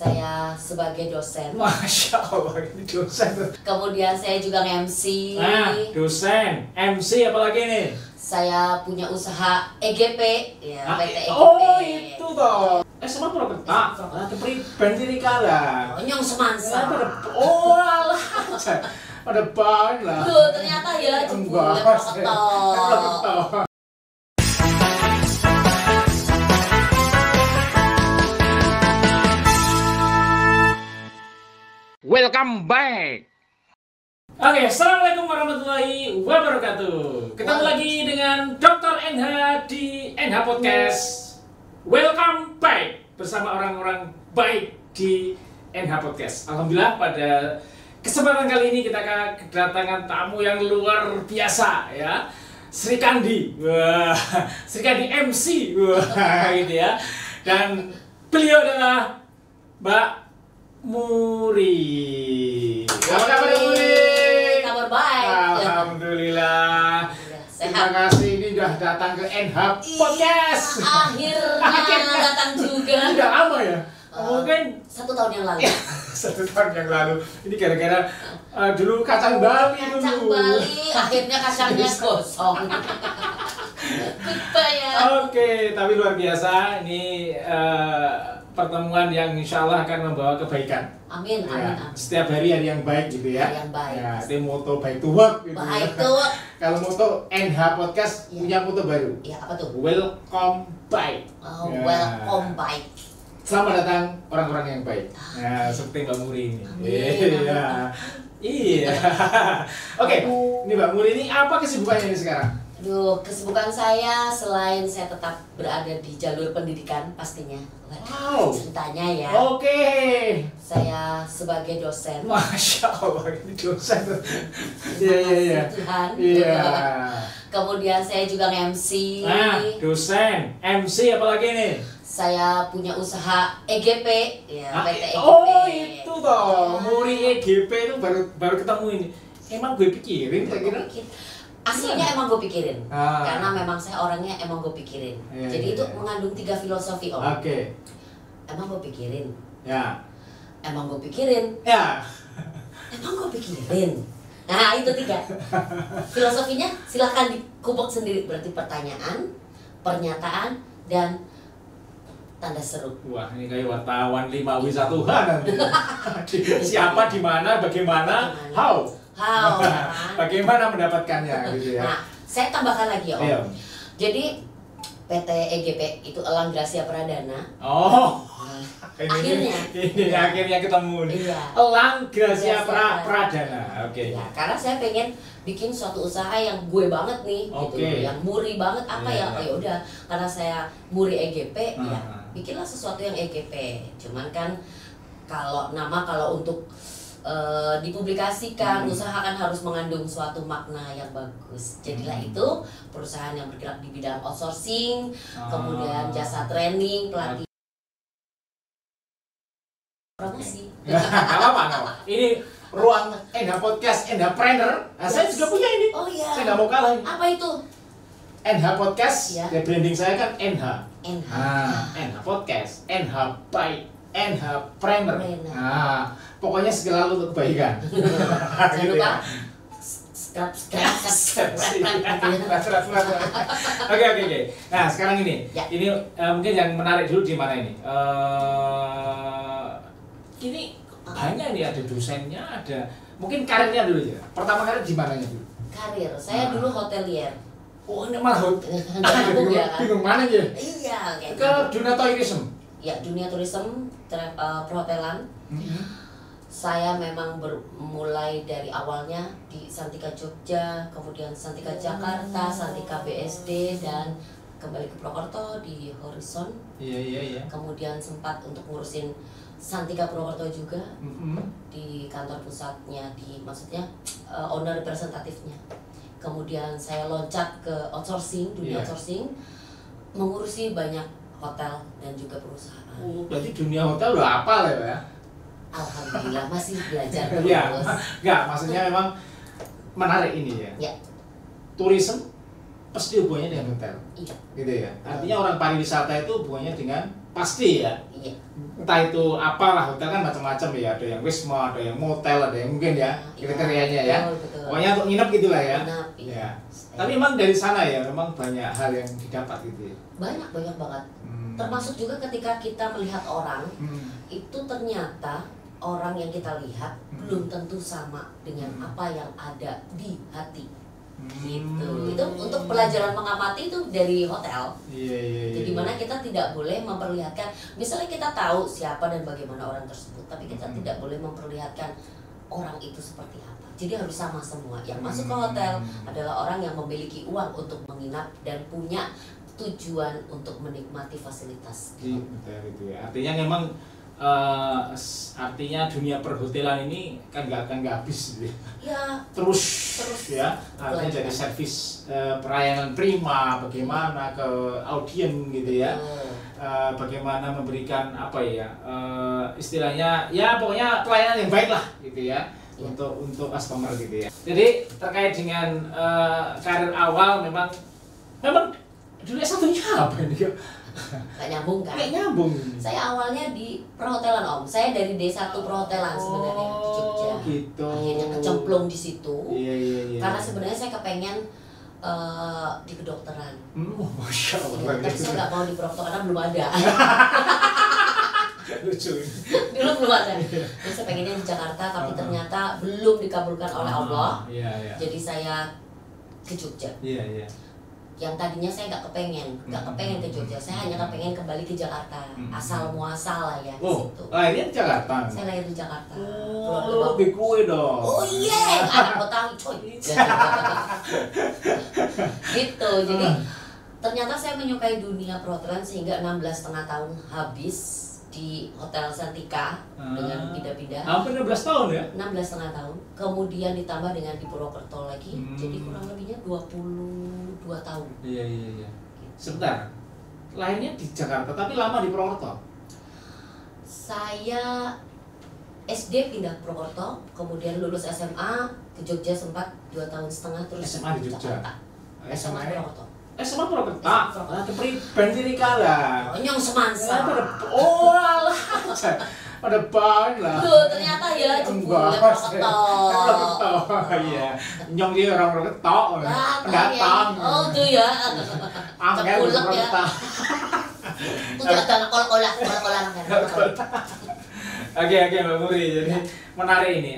Saya sebagai dosen. Masya Allah, ini dosen. Kemudian saya juga nge-MC. Nah, dosen, MC apalagi nih? Saya punya usaha EGP, ya, PT EGP. Oh, itu toh. Sama Purwokerto. Ada pribadi ini kalah. Nyong semansa. Oh, alah. Pada banget lah. Tuh, ternyata ya jebule Purwokerto. Welcome back. Oke, assalamualaikum warahmatullahi wabarakatuh. Ketemu lagi dengan Dr. NH di NH Podcast. Welcome back bersama orang-orang baik di NH Podcast. Alhamdulillah pada kesempatan kali ini kita kedatangan tamu yang luar biasa ya. Sri Kandi. Wah, Sri Kandi MC. Wah, gitu ya. Dan beliau adalah Mbak Muri. Apa kabar Muri? Kabar baik. Alhamdulillah. Terima kasih ini sudah datang ke NH Podcast. Akhirnya datang juga. Sudah lama ya? Mungkin 1 tahun yang lalu. 1 tahun yang lalu. Ini gara-gara dulu kacang Bali dulu. Kacang Bali, akhirnya kacangnya kosong. Goodbye ya. Oke, tapi luar biasa. Ini pertemuan yang insya Allah akan membawa kebaikan. Amin, Ya, amin, amin. setiap hari yang baik gitu ya. Hari yang baik. Ya, itu moto baik to work gitu. Baik ya. tuh. Kalau moto NH Podcast Ya. punya moto baru. Ya, apa tuh? Welcome back. Oh, Ya. welcome back. Selamat datang orang-orang yang baik. Ya, seperti Mbak Muri ini. Amin. Iya. Iya. Oke, ini Mbak Muri ini apa kesibukannya ini sekarang? Aduh, kesibukan saya selain saya tetap berada di jalur pendidikan pastinya. Wow. Ceritanya ya. Oke. Saya sebagai dosen. Masya Allah, ini dosen. Iya, iya, iya. Tuhan. Iya. Kemudian saya juga nge-MC. Nah, dosen, MC apalagi nih? Saya punya usaha EGP, ya, PT EGP. Oh, itu toh. Muri EGP itu baru ketemu ini. Emang gue pikirin saya kira. Aslinya emang gue pikirin, Ah. karena memang saya orangnya emang gue pikirin. Iya, Jadi iya, itu iya. mengandung 3 filosofi om. Oke. Emang gue pikirin, Ya. emang gue pikirin, Ya. emang gue pikirin. Nah itu 3 filosofinya. Silahkan dikubek sendiri. Berarti pertanyaan, pernyataan, dan tanda seru. Wah, ini kayak wartawan 5W1H nanti. Siapa, di mana, bagaimana, how? How? Bagaimana mendapatkannya gitu ya. Nah, saya tambahkan lagi om. Iya. Jadi PT EGP itu Elang Gracia Pradana. Oh. Akhirnya. Ini akhirnya ketemu nih. Iya. Elang Gracia Gracia Pradana. Oke. Ya, karena saya pengen bikin suatu usaha yang gue banget nih, Oke. gitu, yang muri banget apa Iya. ya udah, karena saya muri EGP, ya Ah. bikinlah sesuatu yang EGP. Cuman kan kalau untuk dipublikasikan, usaha kan harus mengandung suatu makna yang bagus. Jadilah itu perusahaan yang bergerak di bidang outsourcing, kemudian jasa training, pelatihan, promosi. Nggak apa-apa. Ini ruang NH Podcast, NH Trainer. Nah, saya juga punya ini. Oh iya. Saya nggak mau kalah. Apa itu? NH Podcast, Ya. ya branding saya kan NH. NH. NH Podcast, NH Baik, NH Trainer. Trainer. Nah, pokoknya segala untuk kebaikan. Jangan Gitu lupa ya. Oke. Nah, sekarang ini. Ya. Ini mungkin yang menarik dulu di mana ini? Ini banyak nih, ada dosennya, ada mungkin karirnya dulu ya. Pertama kali di mananya dulu? Karir, saya dulu hotelier. Oh, ini malah Nyambung ya kan? bingung mana ya? Iya, kayak Ke gitu. dunia tourism. Ya, dunia turisme, perhotelan. Saya memang mulai dari awalnya di Santika Jogja, kemudian Santika Jakarta, Santika BSD, dan kembali ke Purwokerto di Horizon. Iya. Kemudian sempat untuk ngurusin Santika Purwokerto juga di kantor pusatnya, maksudnya owner representatifnya. Kemudian saya loncat ke outsourcing, dunia Iya. outsourcing, mengurusi banyak hotel dan juga perusahaan. Oh, berarti dunia hotel udah apa lah ya? Alhamdulillah masih belajar Iya, terus. enggak, maksudnya memang menarik ini ya. Ya, Tourism pasti hubungannya dengan hotel, iya. gitu ya. Artinya orang pariwisata itu hubungannya dengan pasti ya. Iya. Entah itu apalah, hotel kan macam-macam ya, ada yang wisma, ada yang motel, ada yang mungkin ya kriterianya ya. Betul. Pokoknya untuk nginep gitulah ya. Nginep, iya. Ya. Tapi memang dari sana ya, memang banyak hal yang didapat gitu ya. Banyak banget. Termasuk juga ketika kita melihat orang, itu ternyata orang yang kita lihat belum tentu sama dengan apa yang ada di hati. Gitu. Itu untuk pelajaran mengamati itu dari hotel. Iya. Jadi mana kita tidak boleh memperlihatkan, misalnya kita tahu siapa dan bagaimana orang tersebut, tapi kita tidak boleh memperlihatkan orang itu seperti apa. Jadi harus sama semua. Yang masuk ke hotel adalah orang yang memiliki uang untuk menginap dan punya tujuan untuk menikmati fasilitas. Betul itu ya. Artinya memang artinya dunia perhotelan ini kan nggak akan habis gitu. Ya. Terus ya. Artinya jadi servis pelayanan prima, bagaimana ke audien gitu ya. Bagaimana memberikan apa ya istilahnya ya pokoknya pelayanan yang baik lah gitu ya. Untuk customer gitu ya. Jadi terkait dengan karir awal memang dulu satunya apa ini? Gak nyambung kan? Gak nyambung. Saya awalnya di perhotelan Om. Saya dari D1 perhotelan sebenarnya di Jogja. Gitu. Akhirnya kecemplung di situ. Iya. Karena sebenarnya saya kepengen di kedokteran. Masya Allah. Ya, tapi saya nggak mau di perhotelan karena belum ada. Lucu. Dulu belum ada. Jadi saya pengennya di Jakarta, tapi ternyata belum dikabulkan oleh Allah. Iya. Jadi saya ke Jogja. Iya. Yang tadinya saya nggak kepengen ke Jogja, saya hanya kepengen kembali ke Jakarta, asal muasal lah ya di situ. Lahirnya di Jakarta. Saya lahir di Jakarta. Lebih kue dong. Oh iya, anak Betawi coy. Gitu. Jadi ternyata saya menyukai dunia perhotelan sehingga 16,5 tahun habis di Hotel Santika dengan pindah-pindah. Hampir 16 tahun ya? 16,5 tahun. Kemudian ditambah dengan di Purwokerto lagi, jadi kurang lebihnya 22 tahun. Iya. Sebentar. Lahirnya di Jakarta tapi lama di Purwokerto. Saya SD pindah ke Purwokerto, kemudian lulus SMA ke Jogja sempat 2,5 tahun terus SMA di Jogja. Jakarta. SMA Purwokerto. SMA Purwokerto. Kepriben diri kala. Nyong semansa. Oh alah. Pada bang lah. Tuh ternyata ya jempol Purwokerto. Iya. Nyong dia orang Purwokerto. Pendatang. Oh tuh ya. Angel Cepulek ya. Tuh ada kol-kolan. Oke Mbak Muri. Jadi menarik ini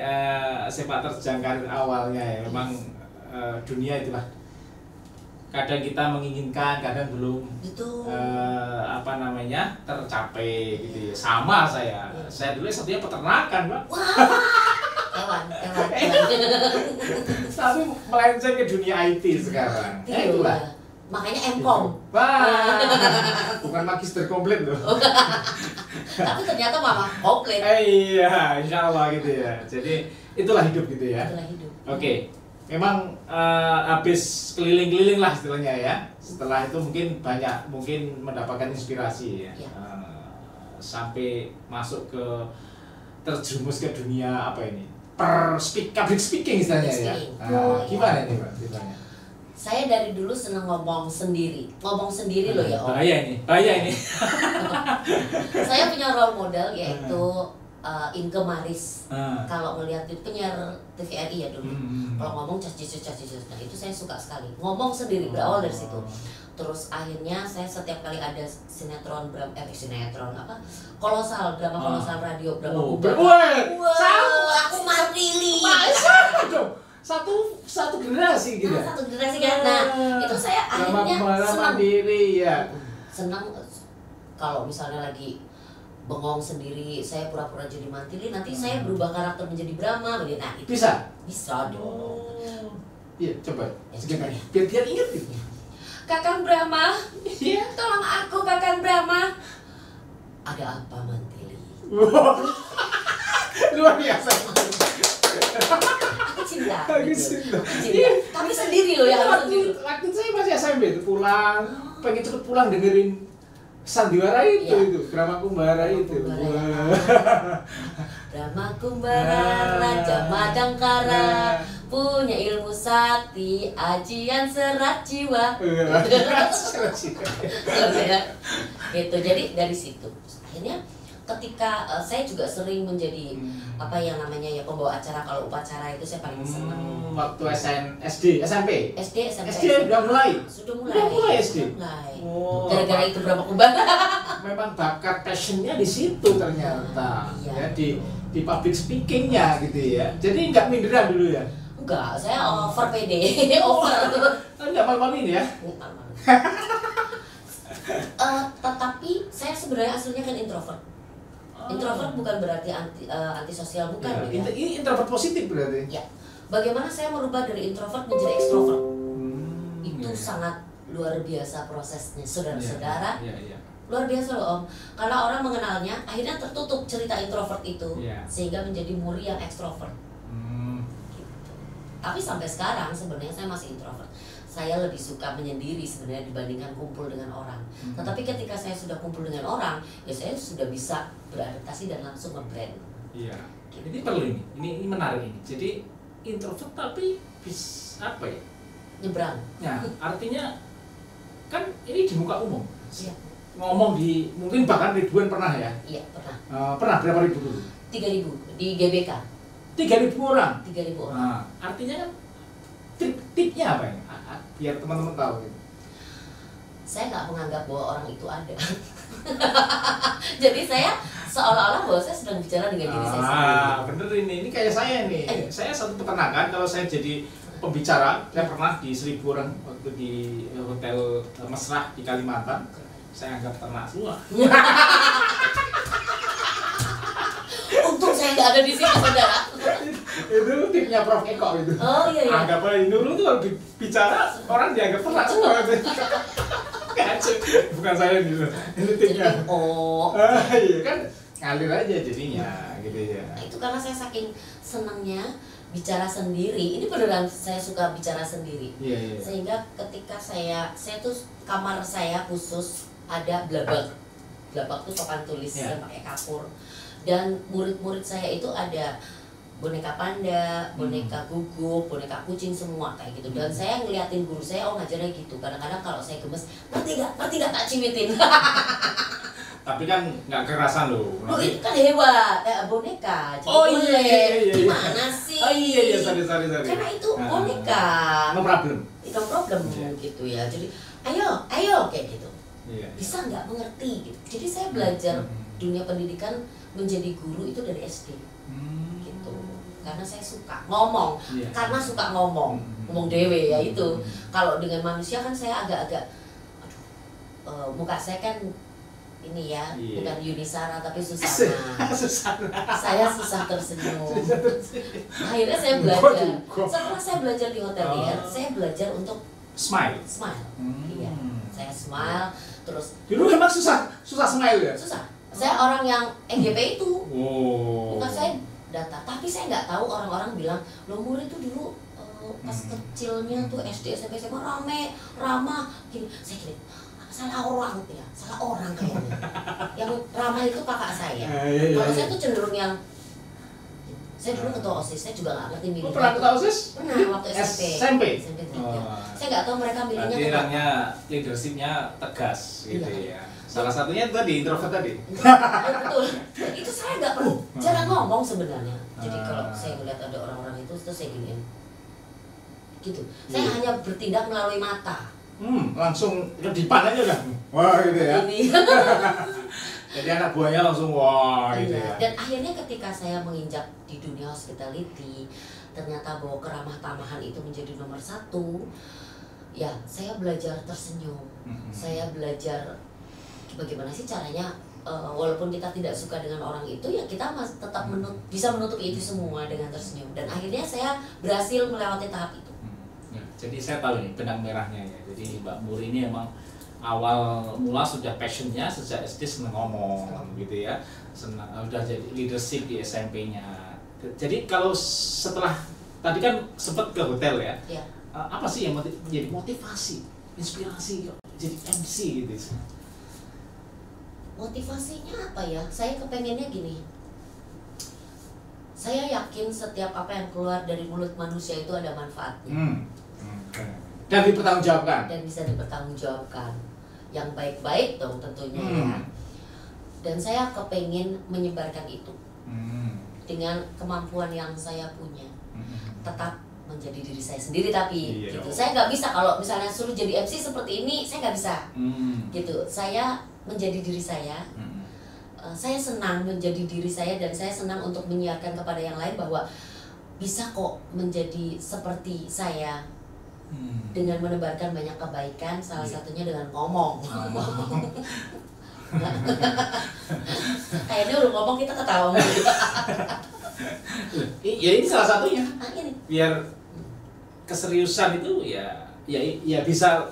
sepak terjang karir awalnya ya. Memang dunia itulah. Kadang kita menginginkan, kadang belum tercapai gitu ya. Sama saya. Saya dulu satunya peternakan, Mbak. Hewan. Tapi melenceng ke dunia IT sekarang. Itulah. Makanya M.Com. Wah. Bukan magister komplit loh. Tapi ternyata mama komplit. Iya, insya Allah gitu ya. Jadi itulah hidup gitu ya. Itulah hidup. Oke. Memang habis keliling-keliling lah istilahnya ya. Setelah itu mungkin mendapatkan inspirasi ya. Sampai masuk ke terjerumus ke dunia apa ini? Public speaking istilahnya ya. Gimana ini Pak ceritanya? Saya dari dulu senang ngomong sendiri loh ya Om. Bahaya ini. Saya punya role model yaitu Inke Maris. Kalau ngelihat itu penyiar TVRI ya dulu. Kalau ngomong cas. Nah itu saya suka sekali. Ngomong sendiri berawal dari situ. Terus akhirnya saya setiap kali ada sinetron kolosal, drama kolosal radio, drama aku Martili. Satu generasi gitu. Satu generasi kan. Nah, itu saya akhirnya senang. Senang kalau misalnya lagi bengong sendiri, saya pura-pura jadi Mantili, nanti saya berubah karakter menjadi Brahma, begitu. Nah, itu bisa dong. Iya, coba. Biar dia ingat gitu. Kakang Brahma, tolong aku Kakang Brahma. Ada apa Mantili? Luar biasa. Aku cinta. Iya. Tapi sendiri loh ya. Waktu saya masih SMP itu pulang, pengen cepet pulang dengerin sandiwara itu Brahma Kumbara itu. Brahma Kumbara, Raja Madangkara, punya ilmu sakti, ajian serat jiwa. Ya. Gitu. Jadi dari situ akhirnya ketika saya juga sering menjadi apa yang namanya ya pembawa acara, kalau upacara itu saya paling senang. Waktu SD, SMP? SD, SMP. SD udah mulai? Sudah mulai. Udah mulai SD? Mulai. Oh, gara-gara itu berapa kubah. Memang bakat passionnya di situ ternyata. Iya. Ya, di public speakingnya gitu ya. Jadi nggak minderan dulu ya? Enggak, saya over PD. Over. Nggak malu-maluin ya? Tetapi saya sebenarnya aslinya kan introvert. Introvert bukan berarti antisosial, bukan. Ya. Ini introvert positif berarti? Ya. Bagaimana saya merubah dari introvert menjadi ekstrovert? Itu sangat luar biasa prosesnya, saudara-saudara. Luar biasa loh Om. Karena orang mengenalnya, akhirnya tertutup cerita introvert itu, sehingga menjadi muri yang ekstrovert. Gitu. Tapi sampai sekarang sebenarnya saya masih introvert. Saya lebih suka menyendiri sebenarnya dibandingkan kumpul dengan orang. Tetapi ketika saya sudah kumpul dengan orang, ya saya sudah bisa beradaptasi dan langsung nge-blend. Iya. Ini perlu ini menarik ini. Jadi introvert tapi bisa apa ya? Nyebrang. Ya, artinya kan ini di muka umum. Iya. Ngomong di mungkin bahkan ribuan pernah ya? Iya, pernah. Pernah berapa ribu dulu? 3.000 di GBK. 3.000 orang. 3.000 orang. Nah, artinya kan tipnya apa ya? Biar teman-teman tahu gitu. Saya nggak menganggap bahwa orang itu ada. Jadi saya seolah-olah bahwa saya sedang bicara dengan diri saya sendiri. Bener ini kayak saya nih. Saya satu peternakan, kalau saya jadi pembicara, saya pernah di 1.000 orang waktu di hotel Mesrah di Kalimantan. Saya anggap ternak semua. Untung saya nggak ada di sini, saudara. Itu tipnya Prof Eko itu. Oh iya. Anggap aja Nurul tuh kalau bicara orang dianggap ternak semua. Bukan saya gitu. Itu tipnya. Iya kan ngalir aja jadinya gitu ya. Nah, itu karena saya saking senangnya bicara sendiri. Ini beneran saya suka bicara sendiri. Iya. Sehingga ketika saya tuh kamar saya khusus ada blabag. Blabag tuh papan tulis yang pakai kapur. Dan murid-murid saya itu ada boneka panda, boneka guguk, boneka kucing, semua kayak gitu. Dan saya ngeliatin guru saya, ngajarnya gitu. Kadang-kadang kalau saya gemes, ngerti gak tak cimitin. Tapi kan nggak kerasan loh. Loh itu kan hewan, boneka. Jadi iya. Gimana sih? Oh iya, sorry. Karena itu boneka. No problem. Itu problem gitu ya. Jadi ayo kayak gitu. Iya. Bisa nggak mengerti gitu. Jadi saya belajar dunia pendidikan menjadi guru itu dari SD. Gitu. Karena saya suka ngomong. Karena suka ngomong dewe ya itu. Kalau dengan manusia kan saya agak-agak muka saya kan ini ya, bukan Yunisara tapi Susana. Saya susah tersenyum. Akhirnya saya belajar. Setelah saya belajar di hotelier, saya belajar untuk smile. Iya. Saya smile terus. Dulu memang susah smile ya? Susah. Saya orang yang NGP itu. Bukan saya data, tapi saya nggak tahu orang-orang bilang, lo murid itu dulu pas kecilnya tuh SD, SMP, SMA rame, ramah, gini. Saya gini, salah orang kayaknya. Yang ramah itu kakak saya. Kalau saya tuh cenderung yang saya dulu ketua OSIS, saya juga nggak ngerti milih. Pernah ketua OSIS? Pernah, waktu SMP. Saya nggak tahu mereka milihnya. Nilainya leadershipnya tegas gitu ya. Salah satunya tadi introvert tadi. Betul. Itu saya nggak perlu jarang ngomong sebenarnya. Jadi kalau saya melihat ada orang-orang itu, terus saya giniin. Gitu. Saya hanya bertindak melalui mata. Langsung kedipan aja udah. Wah gitu ya. Jadi anak buahnya langsung wah gitu ya. Dan akhirnya ketika saya menginjak di dunia hospitality, ternyata bahwa keramah tamahan itu menjadi nomor 1. Ya, saya belajar tersenyum. Saya belajar bagaimana sih caranya, walaupun kita tidak suka dengan orang itu, ya kita masih tetap bisa menutupi itu semua dengan tersenyum. Dan akhirnya saya berhasil melewati tahap itu. Jadi saya tahu nih benang merahnya ya. Jadi Mbak Muri ini emang awal mula sudah passionnya sejak SD senang ngomong gitu ya. Udah jadi leadership di SMP-nya. Jadi kalau setelah tadi kan sempat ke hotel ya. Apa sih yang menjadi motivasi, inspirasi jadi MC gitu? Motivasinya apa ya? Saya kepengennya gini. Saya yakin setiap apa yang keluar dari mulut manusia itu ada manfaatnya. Dan dipertanggungjawabkan. Dan bisa dipertanggungjawabkan. Yang baik-baik dong tentunya ya. Dan saya kepengen menyebarkan itu. Dengan kemampuan yang saya punya. Tetap menjadi diri saya sendiri tapi gitu. Saya nggak bisa kalau misalnya suruh jadi MC seperti ini, saya nggak bisa. Gitu. Saya menjadi diri saya. Saya senang menjadi diri saya dan saya senang untuk menyiarkan kepada yang lain bahwa bisa kok menjadi seperti saya dengan menebarkan banyak kebaikan, salah satunya dengan ngomong. Kayaknya udah ngomong kita ketawa gitu. Ya ini salah satunya. Ini. Biar keseriusan itu ya bisa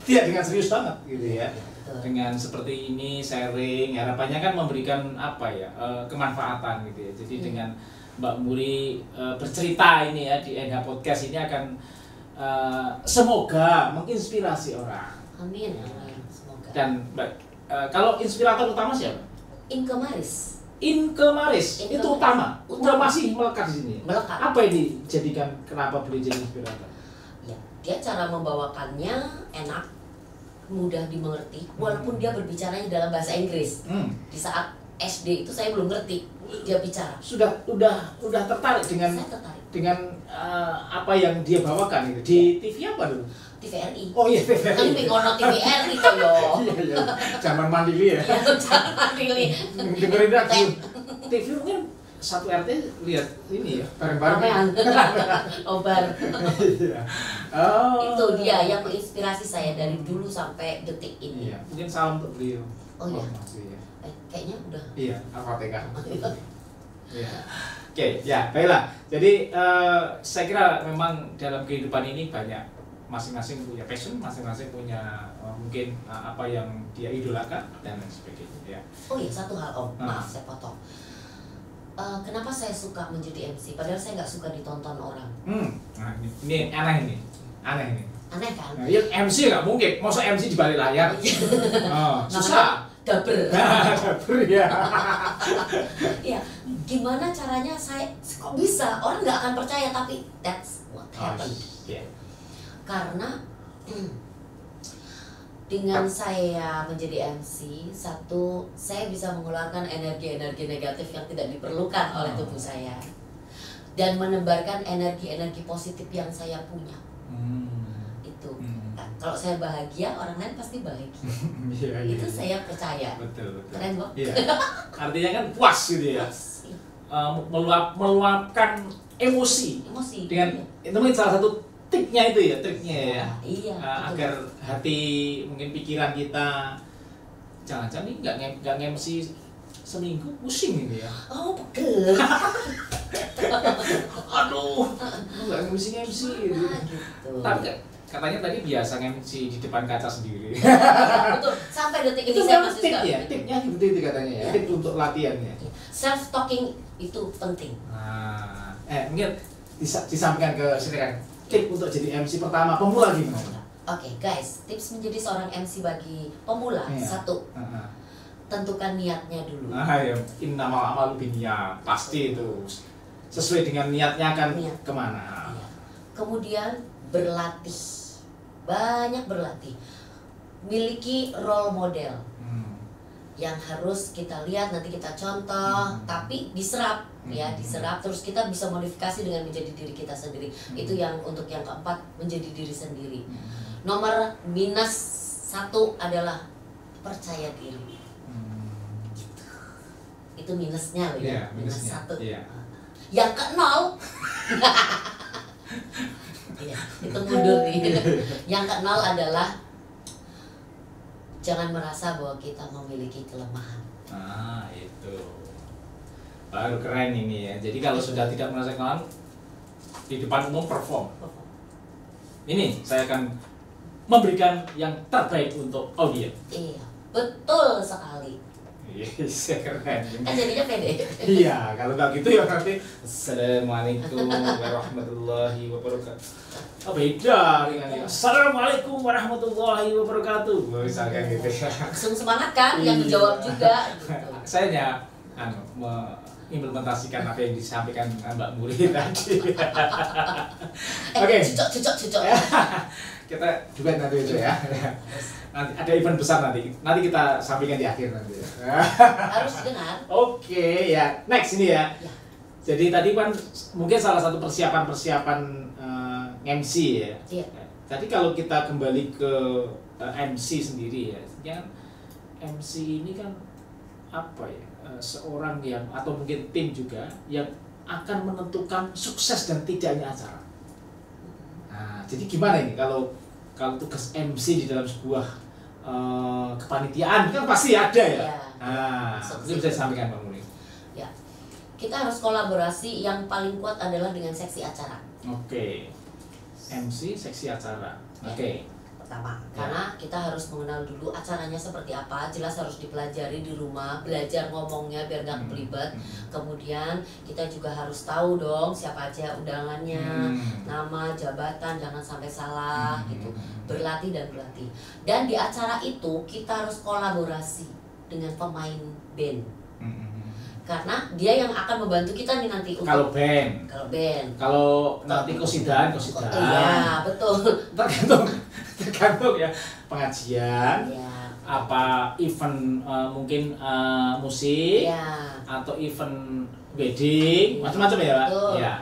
tidak dengan serius banget gitu ya. Dengan seperti ini sharing, harapannya kan memberikan apa ya, kemanfaatan gitu ya. Jadi dengan Mbak Muri bercerita ini ya di NH Podcast ini akan semoga menginspirasi orang. Amin. Semoga. Dan kalau inspirator utama siapa? Inke Maris. Inke Maris itu utama. Udah masih melekat di sini. Melekat. Apa yang dijadikan kenapa beliau jadi inspirator? Ya, dia cara membawakannya enak, mudah dimengerti, walaupun dia berbicaranya dalam bahasa Inggris. Di saat SD itu saya belum ngerti dia bicara. Udah tertarik dengan saya tertarik dengan apa yang dia bawakan itu di TV apa dulu? TVRI. Oh iya TVRI. Kan ngono TVRI itu yo. Iya. Zaman mandiri ya. Zaman mandiri. Dengerin radio. TV mungkin satu RT lihat ini ya bareng-bareng. Obar. Iya. Oh. Itu dia yang menginspirasi saya dari dulu sampai detik ini. Iya. Mungkin salam untuk beliau. Oh iya. Masih ya. Kayaknya udah. Iya, Al-Fatihah. Iya. Oke, ya baiklah. Jadi saya kira memang dalam kehidupan ini banyak masing-masing punya passion, masing-masing punya mungkin apa yang dia idolakan dan lain sebagainya. Ya. Oh iya, satu hal Om, maaf saya potong. Kenapa saya suka menjadi MC? Padahal saya nggak suka ditonton orang. Nah, ini aneh ini, aneh ini. Aneh kan? Nah, ya MC nggak mungkin, masa MC di balik layar? Susah. Dapur. Dapur ya. Ya, gimana caranya saya kok bisa? Orang nggak akan percaya tapi that's what happened. Yeah. Karena dengan saya menjadi MC, satu, saya bisa mengeluarkan energi-energi negatif yang tidak diperlukan oleh tubuh saya dan menebarkan energi-energi positif yang saya punya. Itu. Kalau saya bahagia, orang lain pasti bahagia. Itu saya percaya. Betul. Keren kok. Iya. Artinya kan puas gitu ya. Meluapkan emosi. Dengan itu mungkin salah satu triknya itu ya, Iya. Agar hati, mungkin pikiran kita jangan-jangan ini nggak nge-MC seminggu pusing ini ya. Oh, pegel. Aduh, nggak MC gitu. Tapi katanya tadi biasa MC di depan kaca sendiri. Betul. Sampai detik ini saya masih suka. Ya, tipnya seperti itu katanya ya. Tip untuk latihannya. Self talking itu penting. Nah, mungkin disampaikan ke sini kan. Tip untuk jadi MC pertama pemula gimana? Oke, guys, tips menjadi seorang MC bagi pemula. Satu, tentukan niatnya dulu. Ya, innamal a'malu binniyat. Pasti itu sesuai dengan niatnya akan kemana. Kemudian berlatih. Banyak berlatih. Miliki role model yang harus kita lihat, nanti kita contoh, tapi diserap ya, diserap terus kita bisa modifikasi dengan menjadi diri kita sendiri. Itu yang untuk yang keempat, menjadi diri sendiri. Nomor -1 adalah percaya diri. Gitu. Itu minusnya loh ya, -1. Yang ke-0 ya, itu mundur nih. Yang ke-0 adalah jangan merasa bahwa kita memiliki kelemahan. Itu baru keren ini ya. Jadi kalau sudah tidak merasa kelemahan, di depan umum perform. Ini saya akan memberikan yang terbaik untuk audiens. Iya, betul sekali. Yes, keren. Kan jadinya pede. Iya, kalau nggak gitu ya nanti Assalamualaikum warahmatullahi wabarakatuh. Beda dengan ini. Assalamualaikum warahmatullahi wabarakatuh. Misalkan gitu ya. Langsung semangat kan, yang dijawab juga. Gitu. Saya implementasikan apa yang disampaikan Mbak Muri tadi. Oke. Cocok. Kita juga nanti itu ya. Nanti ada event besar nanti kita sampaikan di akhir nanti. Harus dengar. Oke, ya. Next ini ya. Jadi tadi kan mungkin salah satu persiapan MC ya. Iya. Tadi kalau kita kembali ke MC sendiri ya, MC ini kan apa ya? Seorang yang atau mungkin tim juga yang akan menentukan sukses dan tidaknya acara. Nah, jadi gimana ini kalau tugas MC di dalam sebuah kepanitiaan kan pasti ada ya. Nah, ini bisa disampaikan Pak Muni. Ya, kita harus kolaborasi. Yang paling kuat adalah dengan seksi acara. Oke. MC seksi acara. Oke. Pertama, karena kita harus mengenal dulu acaranya seperti apa, jelas harus dipelajari di rumah, belajar ngomongnya biar nggak kebelibat. Kemudian kita juga harus tahu dong siapa aja undangannya, nama, jabatan, jangan sampai salah gitu. Berlatih. Dan di acara itu kita harus kolaborasi dengan pemain band. Karena dia yang akan membantu kita nih nanti untuk kalau band. Kalau nanti kosidan. Iya, betul. Tergantung ya pengajian. Ya. Apa event mungkin musik Ya. atau event wedding, macam-macam ya, Pak. Ya.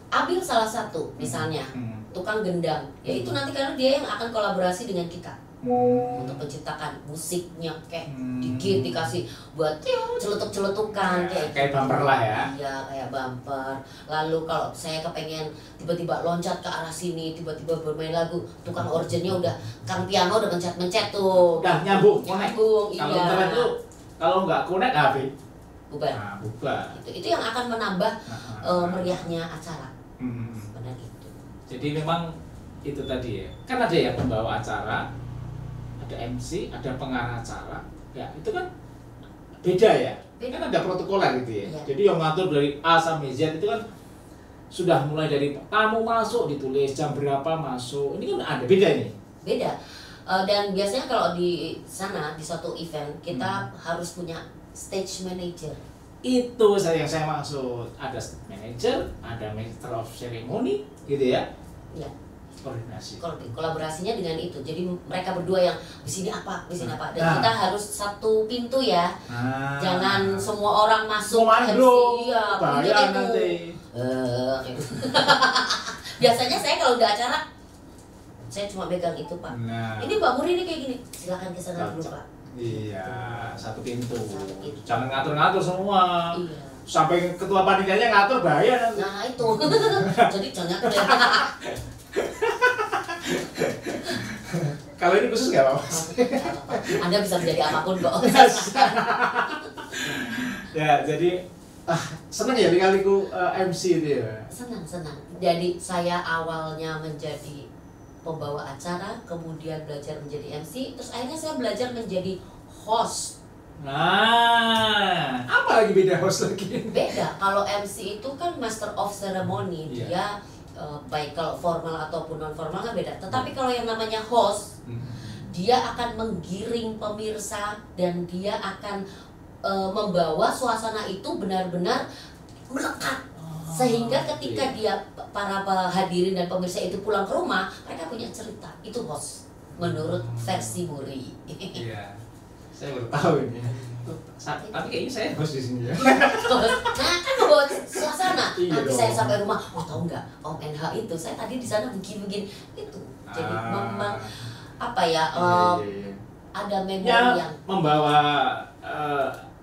Ambil salah satu misalnya tukang gendang, yaitu nanti karena dia yang akan kolaborasi dengan kita. Untuk menciptakan musiknya kayak dikit dikasih buat celetuk-celetukan kayak bumper lah ya. Iya, kayak bumper. Lalu kalau saya kepengen tiba-tiba loncat ke arah sini, tiba-tiba bermain lagu, tukang organnya udah kang piano udah mencet tuh. Udah nyambung. Iya. Kalau nggak connect habis. Bubar. Itu yang akan menambah meriahnya acara. Benar gitu. Jadi memang itu tadi ya. Kan ada ya pembawa acara, ada MC, ada pengarah acara. Ya, itu kan beda ya. Kan ada protokoler gitu ya. Iya. Jadi yang ngatur dari A sampai Z itu kan sudah mulai dari tamu masuk ditulis jam berapa masuk. Ini kan ada beda ini. Beda. Dan biasanya kalau di sana di suatu event kita harus punya stage manager. Itu yang saya maksud. Ada stage manager, ada master of ceremony gitu ya. Iya. Koordinasi. Kolaborasinya dengan itu. Jadi mereka berdua yang di sini apa. Dan kita harus satu pintu ya. Jangan semua orang masuk MC. Iya, bahaya nanti. Biasanya saya kalau udah acara saya cuma pegang itu, Pak. Nah. Ini Mbak Muri ini kayak gini. Silakan ke sana dulu, Pak. Iya, satu pintu. Jangan ngatur-ngatur semua. Iya. Sampai ketua panitianya ngatur bahaya nanti. Nah, itu. Jadi jangan ngatur ya. Kalau ini khusus nggak apa-apa. Anda bisa menjadi apapun kok. Ya, jadi senang ya kali-kaliku MC itu ya. Senang. Jadi saya awalnya menjadi pembawa acara, kemudian belajar menjadi MC, terus akhirnya saya belajar menjadi host. Nah, apa lagi beda host lagi? Beda. Kalau MC itu kan master of ceremony, dia baik kalau formal ataupun non formal kan beda. Tetapi kalau yang namanya host, dia akan menggiring pemirsa dan dia akan membawa suasana itu benar-benar melekat. Sehingga ketika dia para hadirin dan pemirsa itu pulang ke rumah, mereka punya cerita. Itu host menurut versi Muri. Iya. Saya baru tahu ini. Tapi kayaknya saya host di sini ya. Nah, kan membawa suasana. Iya Nanti dong. saya sampai rumah, tahu nggak Om NH itu saya tadi di sana begini itu. Jadi memang apa ya? Iya. Ada memori yang membawa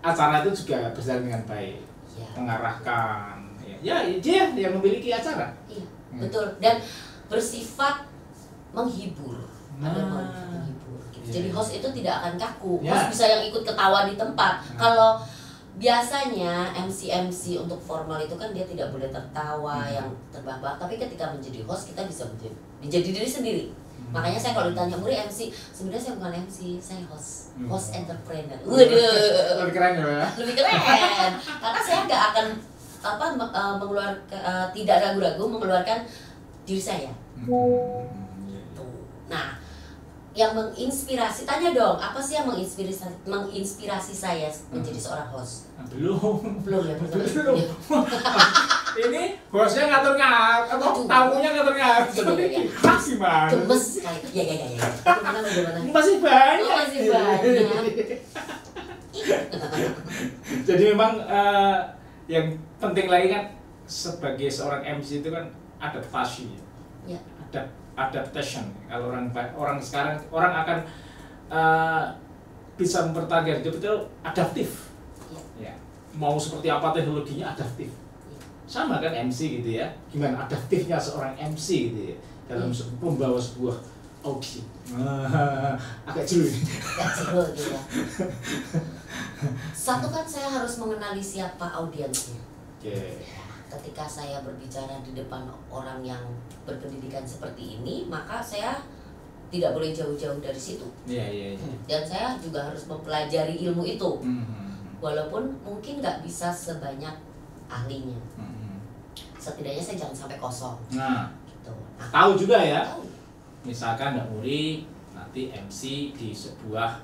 acara itu juga berjalan dengan baik. Ya. Mengarahkan. Ya, dia yang memiliki acara. Iya, betul. Dan bersifat menghibur. Ada menghibur. Gitu. Jadi host itu tidak akan kaku. Host bisa yang ikut ketawa di tempat. Kalau biasanya MC untuk formal itu kan dia tidak boleh tertawa yang terbahak-bahak. Tapi ketika menjadi host kita bisa menjadi diri sendiri. Makanya saya kalau ditanya Muri MC, sebenarnya saya bukan MC, saya host entrepreneur. Waduh. Lebih keren ya. Lebih keren. Karena saya nggak akan mengeluarkan tidak ragu-ragu mengeluarkan diri saya. Nah, yang menginspirasi, tanya dong, apa sih yang menginspirasi saya menjadi seorang host? Belum ya, belum. Ini hostnya ngatur-ngatur, atau tamunya ngatur-ngatur. Gimana? Gemes sekali. Ya. Gimana? Masih banyak. Masih banyak. Jadi memang yang penting lagi kan sebagai seorang MC itu kan adaptasi. Ya. Adaptation. Kalau orang sekarang akan bisa mempertahankan hidup itu adaptif. Ya. Mau seperti apa teknologinya adaptif. Ya. Sama kan MC gitu ya. Gimana adaptifnya seorang MC gitu ya dalam membawa sebuah audio. Agak jelu. Gitu ya. Satu kan saya harus mengenali siapa audiensnya. Okay. Ketika saya berbicara di depan orang yang berpendidikan seperti ini, maka saya tidak boleh jauh-jauh dari situ. Iya. Dan saya juga harus mempelajari ilmu itu, walaupun mungkin nggak bisa sebanyak ahlinya. Setidaknya saya jangan sampai kosong. Nah, gitu. Tahu juga ya. Tahu. Misalkan Mbak Muri nanti MC di sebuah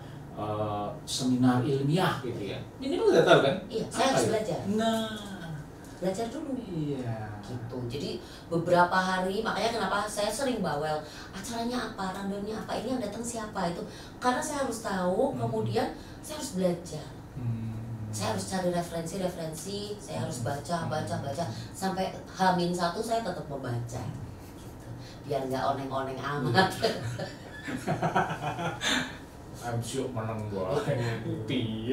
seminar ilmiah gitu ya. Ini pun udah tahu kan? Iya, saya harus belajar. Belajar dulu. Iya. Gitu. Jadi beberapa hari, makanya kenapa saya sering bawel, acaranya apa, rundownnya apa, ini yang datang siapa itu. Karena saya harus tahu, kemudian saya harus belajar. Saya harus cari referensi, saya harus baca sampai H-1 saya tetap membaca. Gitu. Biar nggak oneng-oneng amat. MC menang gua. Piye.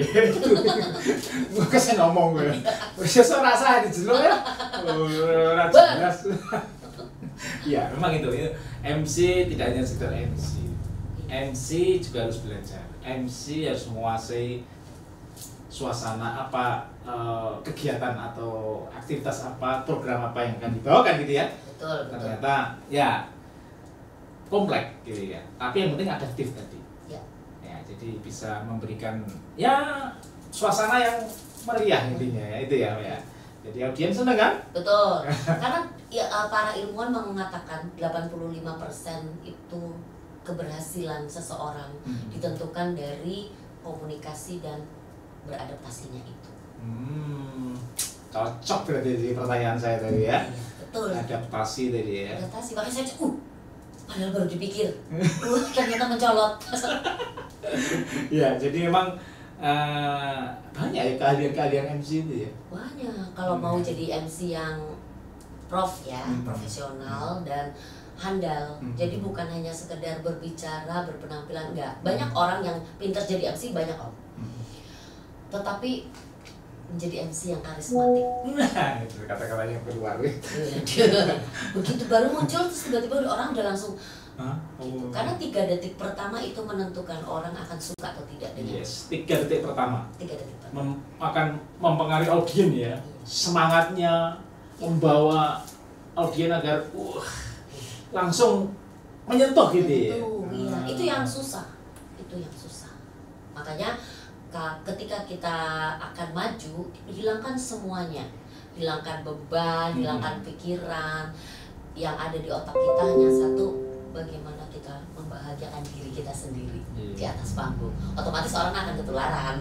Gua kesen ngomong gue. Wis iso rasa di jero ya. Ora jelas. Ya, memang itu. MC tidak hanya sekedar MC. MC juga harus belajar. MC harus menguasai suasana apa, kegiatan atau aktivitas apa, program apa yang akan dibawakan gitu ya. Betul. Ternyata ya kompleks gitu ya. Tapi yang penting adaptif tadi. Jadi bisa memberikan ya suasana yang meriah intinya ya, itu ya. Jadi audiens seneng kan? Betul. Karena ya, para ilmuwan mengatakan 85% itu keberhasilan seseorang ditentukan dari komunikasi dan beradaptasinya itu. Cocok berarti di pertanyaan saya tadi ya. Iya, betul. Adaptasi tadi ya. Adaptasi, makanya saya padahal baru dipikir, ternyata mencolot. Ya, jadi memang banyak ya keahlian MC itu ya. Banyak. Kalau mau jadi MC yang prof ya, profesional dan handal. Jadi bukan hanya sekedar berbicara, berpenampilan, enggak. Banyak orang yang pintar jadi MC, banyak om. Tetapi menjadi MC yang karismatik. Nah, itu kata-kata yang keluar. Begitu baru muncul terus tiba-tiba orang udah langsung. Oh. Karena 3 detik pertama itu menentukan orang akan suka atau tidak dengan. Yes, 3 detik pertama. 3 detik pertama. Akan mempengaruhi audien ya. Semangatnya membawa audien agar langsung menyentuh gitu ya. Itu yang susah. Makanya ketika kita akan maju, hilangkan semuanya. Hilangkan beban, hilangkan pikiran. Yang ada di otak kita hanya satu, bagaimana kita membahagiakan diri kita sendiri di atas panggung. Otomatis orang akan ketularan.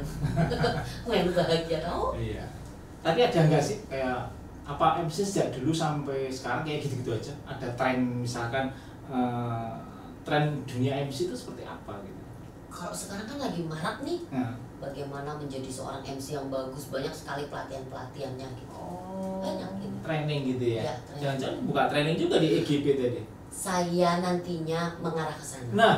Main bahagia. Iya. Tapi ada nggak sih kayak apa MC sejak dulu sampai sekarang kayak gitu-gitu aja? Ada tren misalkan tren dunia MC itu seperti apa gitu? Kalau sekarang kan lagi marak nih, bagaimana menjadi seorang MC yang bagus, banyak sekali pelatihannya gitu. Banyak gitu. Training gitu ya? Ya, jangan-jangan buka training juga di EGP tadi? Saya nantinya mengarah ke sana. Nah,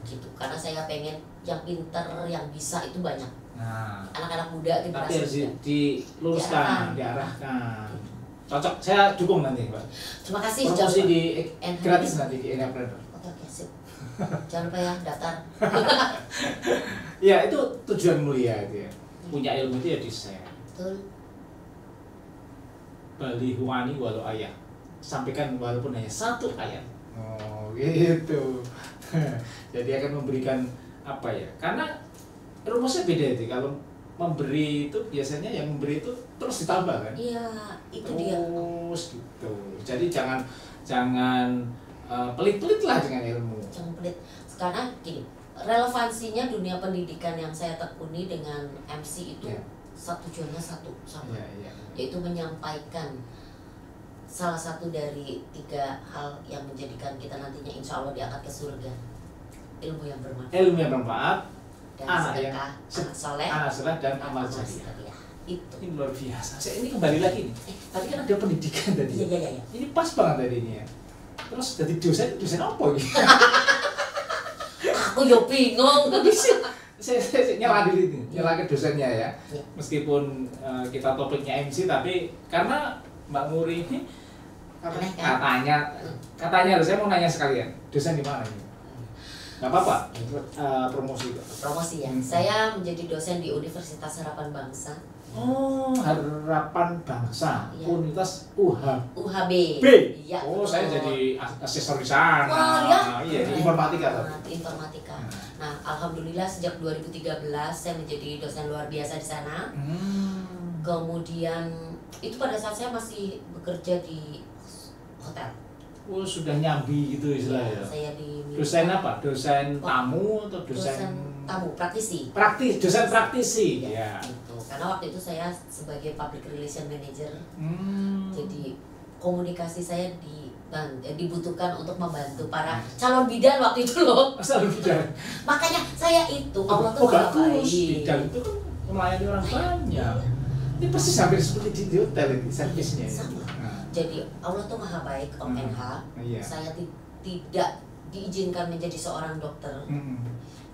gitu. Karena saya pengen yang pinter, yang bisa itu banyak. Nah, anak-anak muda tapi harus diluruskan, diarahkan. Cocok, saya dukung nanti, Pak. Terima kasih. Promosi di gratis nanti di Enabler. Oke, sip. Jangan lupa ya daftar. Ya, itu tujuan mulia itu ya. Punya ilmu itu ya di-share. Betul. Balihuani walau ayat. Sampaikan walaupun hanya 1 ayat. Oh, gitu. Jadi akan memberikan apa ya? Karena rumusnya beda itu. Kalau memberi itu biasanya yang memberi itu terus ditambah kan? Iya, itu terus, dia. Terus gitu. Jadi jangan pelit-pelit lah dengan ilmu. Jangan pelit. Karena gini, relevansinya dunia pendidikan yang saya tekuni dengan MC itu tujuannya satu sama, yaitu menyampaikan salah satu dari 3 hal yang menjadikan kita nantinya insya Allah diangkat ke surga. Ilmu yang bermanfaat. Ilmu yang bermanfaat. Dan anak sedekah, anak soleh, dan amal jariah. Itu. Ini luar biasa. Ini kembali lagi nih. Tadi kan ada pendidikan tadi. Iya. Ini pas banget tadi ini ya. Terus jadi dosen apa gitu? Aku yo bingung. Saya nyala diri nih, nyala ke dosennya ya. Meskipun kita topiknya MC, tapi karena Mbak Muri ini katanya saya mau nanya sekalian, dosen di mana ini? Nggak apa-apa, promosi. Promosi ya. Saya menjadi dosen di Universitas Harapan Bangsa. Oh, Harapan Bangsa, ya. Universitas UHB. Ya, oh, saya jadi asesor di sana. Wah, iya, di informatika. Di informatika. Nah, alhamdulillah sejak 2013 saya menjadi dosen luar biasa di sana. Kemudian itu pada saat saya masih bekerja di hotel. Oh, sudah nyambi gitu istilahnya. Saya di dosen apa? Dosen tamu atau dosen tamu, praktisi. Dosen praktisi. Ya. Gitu. Karena waktu itu saya sebagai public relation manager. Jadi komunikasi saya dibutuhkan untuk membantu para calon bidan waktu itu loh. Calon bidan. Makanya saya itu Allah tuh bagus. Bidan itu kan melayani orang banyak. Ini pasti hampir seperti di hotel ini servisnya. Sama. Jadi Allah tuh maha baik, Om NH. Saya tidak diizinkan menjadi seorang dokter,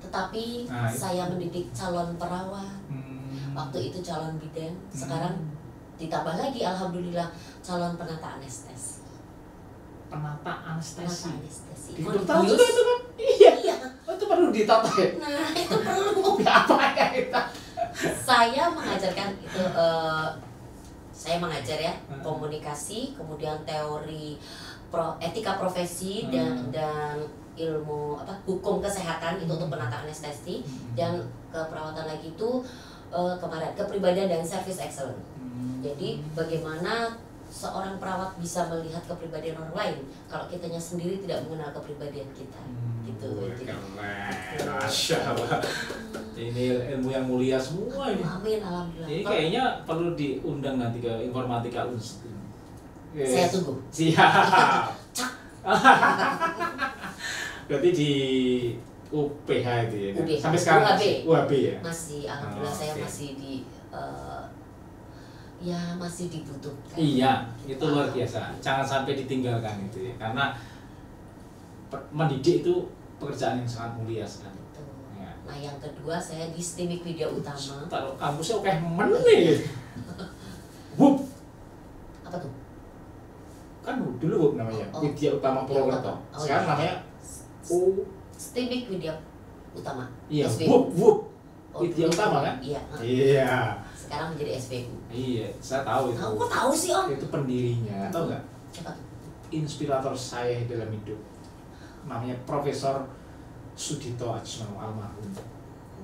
tetapi saya mendidik calon perawat. Waktu itu calon bidan, sekarang ditambah lagi alhamdulillah calon penata anestesi. Penata anestesi. Di dokter itu kan? Iya. Itu perlu ditata ya? Nah, itu perlu. Apa ya itu? Saya mengajarkan itu. Saya mengajar ya komunikasi, kemudian teori etika profesi dan ilmu hukum kesehatan itu untuk penata anestesi, dan keperawatan lagi itu kemarin kepribadian dan service excellence. Jadi bagaimana seorang perawat bisa melihat kepribadian orang lain kalau kitanya sendiri tidak mengenal kepribadian kita, gitu. Jadi, Masya Allah. Ini ilmu yang mulia semua ini. Amin, alhamdulillah. Ini kayaknya perlu diundang nanti ke informatika Unsur. Saya tunggu. Siap. Berarti di UPH itu ya? UB. Sampai sekarang UAB ya? Masih, alhamdulillah saya masih di masih dibutuhkan. Iya, itu luar biasa. Jangan sampai ditinggalkan itu ya. Karena mendidik itu pekerjaan yang sangat mulia sekali. Nah, yang kedua saya di STIMIK Widya Utama. Taruh kampusnya oke meneh. Wup. Apa tuh? Kan dulu Wup namanya, Widya Utama Purwokerto. Sekarang namanya STIMIK Widya Utama. Iya, Wup. Widya Utama kan? Iya. Iya. Sekarang menjadi SPU. Iya, saya tahu itu. Kok tahu sih, Om? Itu pendirinya, tahu nggak? Siapa tuh? Inspirator saya dalam hidup. Namanya Profesor Sudito Atsmano almarhum.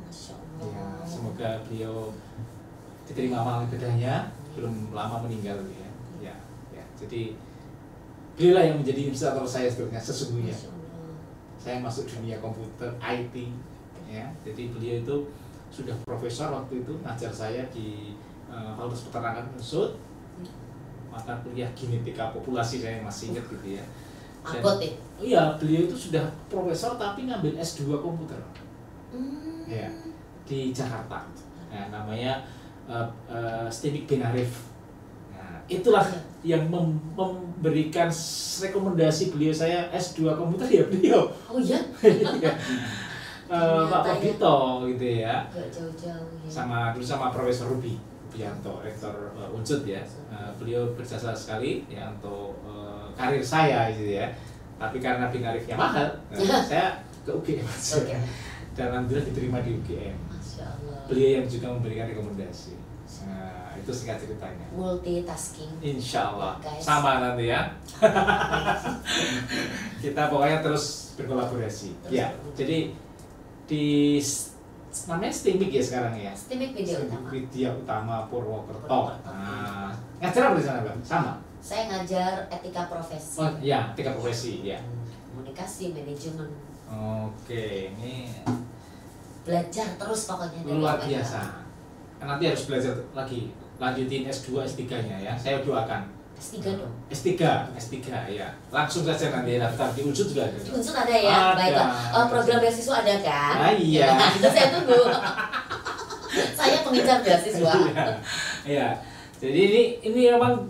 Masya Allah. Ya, semoga beliau diterima amal ibadahnya, belum lama meninggal ya. Ya. Jadi beliaulah yang menjadi inspirator saya sebetulnya sesungguhnya. Saya masuk dunia komputer IT ya. Jadi beliau itu sudah profesor waktu itu ngajar saya di Fakultas Peternakan Unsur. Mata kuliah genetika populasi saya masih ingat gitu ya. Abot ya? Iya, beliau itu sudah profesor tapi ngambil S2 komputer. Ya, di Jakarta. Nah, namanya STIMIK Benarif. Nah, itulah yang memberikan rekomendasi beliau saya S2 komputer ya beliau. Oh iya? Pak Pabito gitu ya. Gak jauh-jauh ya. Dulu sama Profesor Rubianto, rektor Unsud ya. Beliau berjasa sekali ya untuk karir saya gitu ya. Tapi karena binarifnya mahal, saya ke UGM aja. Dan alhamdulillah diterima di UGM. Masya Allah. Beliau yang juga memberikan rekomendasi. Nah, itu singkat ceritanya. Multitasking. Insya Allah. Guys. Sama nanti ya. Kita pokoknya terus berkolaborasi. Ya, jadi di namanya STIMIK ya sekarang ya. STIMIK Widya Utama. Widya Utama Purwokerto. Nah, ngajar apa di sana, Bang? Sama. Saya ngajar etika profesi. Oh iya, etika profesi ya. komunikasi, manajemen. Oke, ini Belajar terus pokoknya dari luar OMNH. biasa. Nanti harus belajar lagi, lanjutin S2, S3-nya ya. Saya doakan. S3 dong. S3 ya. Langsung saja nanti daftar di Unsur juga ada. Di Unsur ada ya, Ada. baiklah. Program beasiswa ada kan? Ah, iya. Ya, itu saya tunggu. Saya pengincar beasiswa. Iya. Jadi ini memang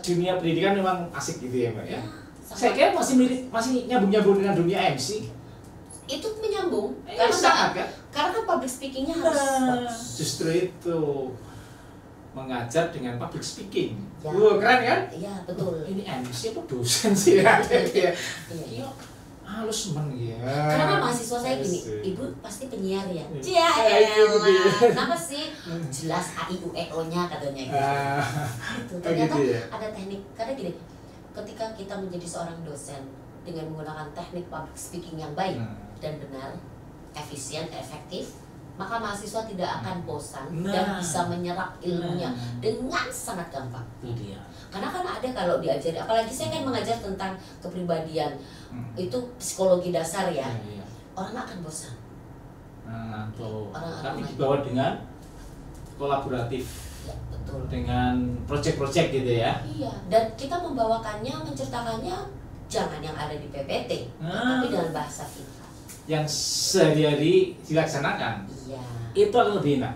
dunia pendidikan memang asik gitu ya, Mbak ya. Saya kira masih nyambung dengan dunia MC. Itu menyambung Sangat kan? karena kan public speakingnya harus Justru itu mengajar dengan public speaking. Ya. Keren kan? Iya, betul. Ini MC apa dosen sih ya? Iya. Iya. Halus men ya. Karena kan mahasiswa saya gini, ibu pasti penyiar ya. Iya. Elah, kenapa sih? Jelas A I U E O nya katanya gitu. Gitu. Ternyata gitu ya? ada teknik. Karena gini, ketika kita menjadi seorang dosen dengan menggunakan teknik public speaking yang baik dan benar, efisien, efektif, maka mahasiswa tidak akan bosan dan bisa menyerap ilmunya dengan sangat gampang. Itu dia. Karena kan ada kalau diajari, apalagi saya kan mengajar tentang kepribadian, itu psikologi dasar ya, Iya. orang akan bosan. Orang Tapi akan dibawa dengan kolaboratif, ya, betul. dengan project-project gitu ya. Iya, dan kita membawakannya, menceritakannya jangan yang ada di PPT, tapi dengan bahasa kita. Yang sehari-hari dilaksanakan. Iya. Itu akan lebih enak.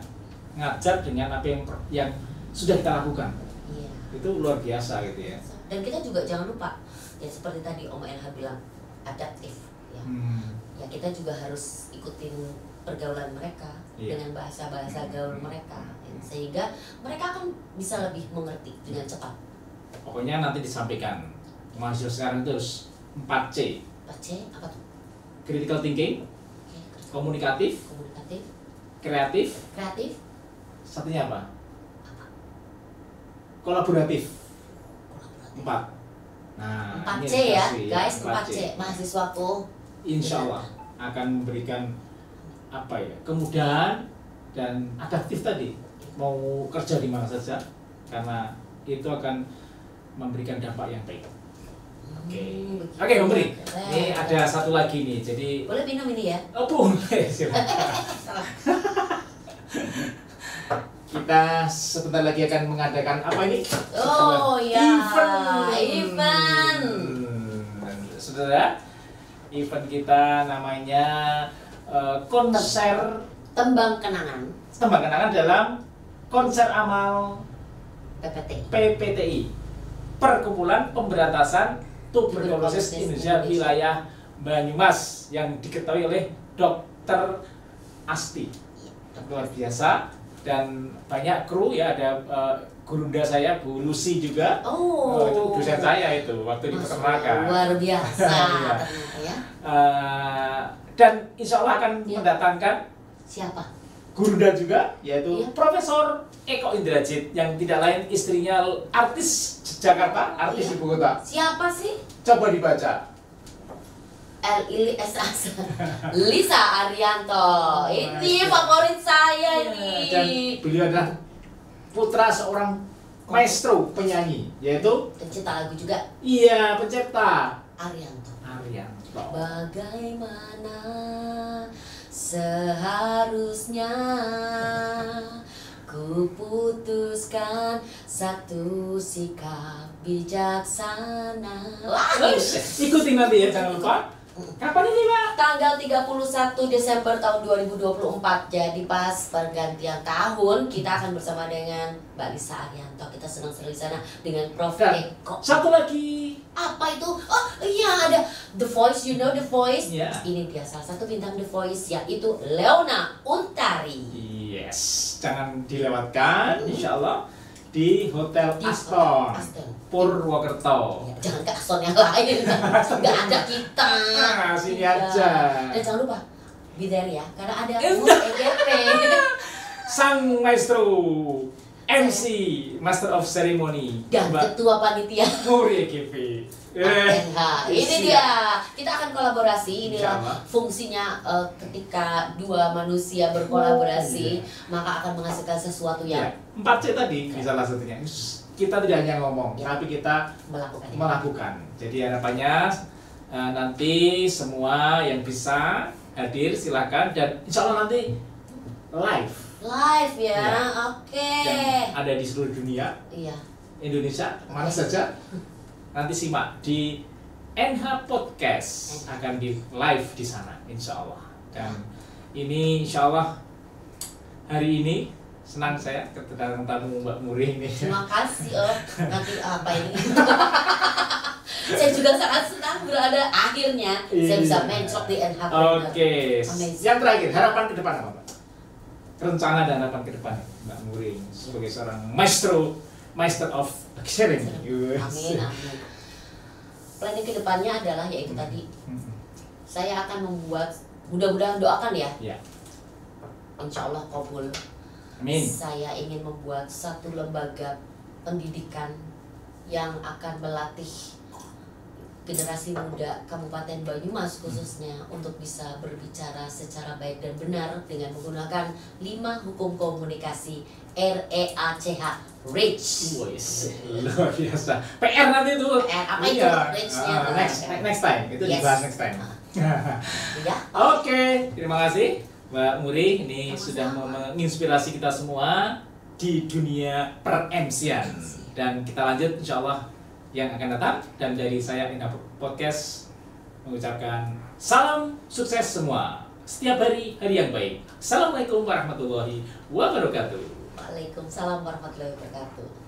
Ngajar dengan apa yang sudah kita lakukan. Iya. Itu luar biasa gitu ya. Dan kita juga jangan lupa, ya seperti tadi Om NH bilang, adaptif. Ya. Ya kita juga harus ikutin pergaulan mereka dengan bahasa-bahasa gaul mereka, sehingga mereka akan bisa lebih mengerti dengan cepat. Pokoknya nanti disampaikan. Mahasiswa sekarang itu harus 4C. 4C apa tuh? Critical thinking, komunikatif, Komunikatif, kreatif, kreatif, satunya apa? Kolaboratif. 4. Nah, 4C ini ya, edukasi, guys, 4C. 4C. Mahasiswaku Insya Allah akan memberikan apa ya, kemudahan dan adaptif tadi. Mau kerja di mana saja, karena itu akan memberikan dampak yang baik. Oke, Om Bri. Ini ada satu lagi nih. Jadi boleh minum ini ya? oh boleh, silakan. Kita sebentar lagi akan mengadakan apa ini? Oh ya, event. Saudara, event kita namanya konser Tembang Kenangan dalam konser amal PPT. PPTI, Perkumpulan Pemberantasan Tuberkulosis Indonesia wilayah Banyumas, yang diketahui oleh Dr. Asti. Luar biasa, dan banyak kru ya, ada gurunda saya Bu Lucy juga. Itu dosen saya itu waktu di peternakan. Luar biasa ternyata ya. Dan insya Allah akan mendatangkan Siapa? gurunda juga, yaitu Profesor Eko Indrajit, yang tidak lain istrinya artis Jakarta, artis ibu kota. Siapa sih? Coba dibaca. Lisa Arianto. Ini favorit saya ini. Dan beliau adalah putra seorang maestro penyanyi, yaitu pencipta lagu juga. Iya, pencipta Arianto. Bagaimana seharusnya ku putuskan satu sikap bijaksana. Ikuti nanti ya, jangan lupa. Kapan ini, Pak? Tanggal 31 Desember tahun 2024. Jadi pas pergantian tahun kita akan bersama dengan Mbak Lisa Arianto. Kita senang-senang di sana dengan Prof. Eko. Satu lagi. Apa itu? Oh iya, ada The Voice, you know The Voice? Yeah. Ini dia salah satu bintang The Voice, yaitu Leona Untari. Yes, jangan dilewatkan, insya Allah di Hotel Aston, Purwokerto. Ya, jangan ke Aston yang lain, nggak ada kita. Nah, sini Iya. aja. Dan jangan lupa be there ya, karena ada EGP. Sang maestro MC, Master of Ceremony, Dan ketua panitia Muri EGP. Ini dia, kita akan kolaborasi. Inilah Insyaallah. fungsinya ketika dua manusia berkolaborasi, maka akan menghasilkan sesuatu yang 4C tadi salah satunya. Kita tidak hanya ngomong, tapi kita melakukan. melakukan. Jadi harapannya Nanti semua yang bisa hadir silakan, dan insya Allah nanti live ya, Ya. oke. yang ada di seluruh dunia, Iya. Indonesia, mana saja. Nanti simak di NH Podcast, akan di live di sana insya Allah. Dan ini insya Allah hari ini senang saya kedatangan tamu Mbak Muri ini. Terima kasih nanti apa ini? Saya juga sangat senang berada akhirnya saya bisa mencok di NH. Oke. Amazing. Yang terakhir, harapan ke depan apa, Mbak? Rencana dan harapan ke depan Mbak Muri sebagai seorang master of sharing. Amin. Planning ke depannya adalah yaitu tadi saya akan membuat, mudah-mudahan doakan ya. Ya. Insya Allah kabul. Amin. Saya ingin membuat satu lembaga pendidikan yang akan melatih generasi muda Kabupaten Banyumas khususnya untuk bisa berbicara secara baik dan benar dengan menggunakan 5 hukum komunikasi REACH, REACH. Wes, luar biasa. PR nanti itu. PR apa itu? Reach-nya. Next time. Itu Yes. dibahas next time. Ya. Oke, terima kasih Mbak Muri. Ini Sama-sama. sudah menginspirasi kita semua di dunia per-MC-an. Dan kita lanjut insya Allah yang akan datang. Dan dari saya Indah Podcast mengucapkan salam sukses semua. Setiap hari yang baik. Assalamualaikum warahmatullahi wabarakatuh. Waalaikumsalam warahmatullahi wabarakatuh.